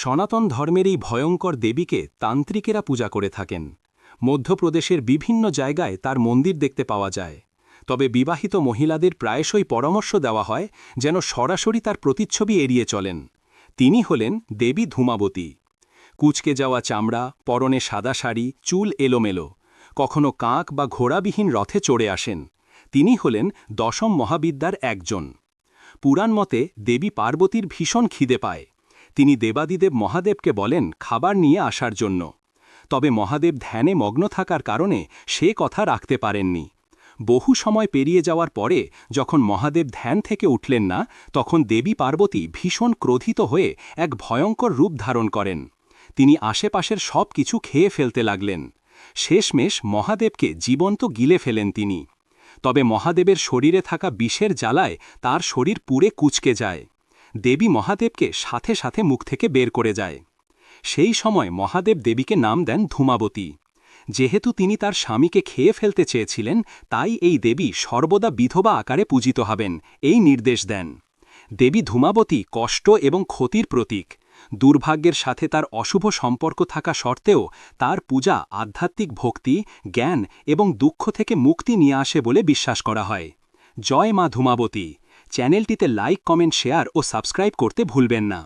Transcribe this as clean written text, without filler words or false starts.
সনাতন ধর্মের এই ভয়ঙ্কর দেবীকে তান্ত্রিকেরা পূজা করে থাকেন। মধ্যপ্রদেশের বিভিন্ন জায়গায় তার মন্দির দেখতে পাওয়া যায়। তবে বিবাহিত মহিলাদের প্রায়শই পরামর্শ দেওয়া হয় যেন সরাসরি তার প্রতিচ্ছবি এড়িয়ে চলেন। তিনি হলেন দেবী ধূমাবতী। কুঁচকে যাওয়া চামড়া, পরনে সাদা শাড়ি, চুল এলোমেলো, কখনো কাক বা ঘোড়াবিহীন রথে চড়ে আসেন। তিনি হলেন দশম মহাবিদ্যার একজন। পুরাণ মতে দেবী পার্বতীর ভীষণ খিদে পায়। তিনি দেবাদিদেব মহাদেবকে বলেন খাবার নিয়ে আসার জন্য। তবে মহাদেব ধ্যানে মগ্ন থাকার কারণে সে কথা রাখতে পারেননি। বহু সময় পেরিয়ে যাওয়ার পরে যখন মহাদেব ধ্যান থেকে উঠলেন না, তখন দেবী পার্বতী ভীষণ ক্রোধিত হয়ে এক ভয়ঙ্কর রূপ ধারণ করেন। তিনি আশেপাশের সব কিছু খেয়ে ফেলতে লাগলেন। শেষমেশ মহাদেবকে জীবন্ত গিলে ফেলেন তিনি। তবে মহাদেবের শরীরে থাকা বিষের জ্বালায় তার শরীর পুড়ে কুঁচকে যায়। দেবী মহাদেবকে সাথে সাথে মুখ থেকে বের করে যায়। সেই সময় মহাদেব দেবীকে নাম দেন ধূমাবতী। যেহেতু তিনি তার স্বামীকে খেয়ে ফেলতে চেয়েছিলেন, তাই এই দেবী সর্বদা বিধবা আকারে পূজিত হবেন এই নির্দেশ দেন। দেবী ধূমাবতী কষ্ট এবং ক্ষতির প্রতীক। দুর্ভাগ্যের সাথে তার অশুভ সম্পর্ক থাকা সত্ত্বেও তার পূজা আধ্যাত্মিক ভক্তি, জ্ঞান এবং দুঃখ থেকে মুক্তি নিয়ে আসে বলে বিশ্বাস করা হয়। জয় মা ধূমাবতী। চ্যানেলটিতে লাইক, কমেন্ট, শেয়ার ও সাবস্ক্রাইব করতে ভুলবেন না।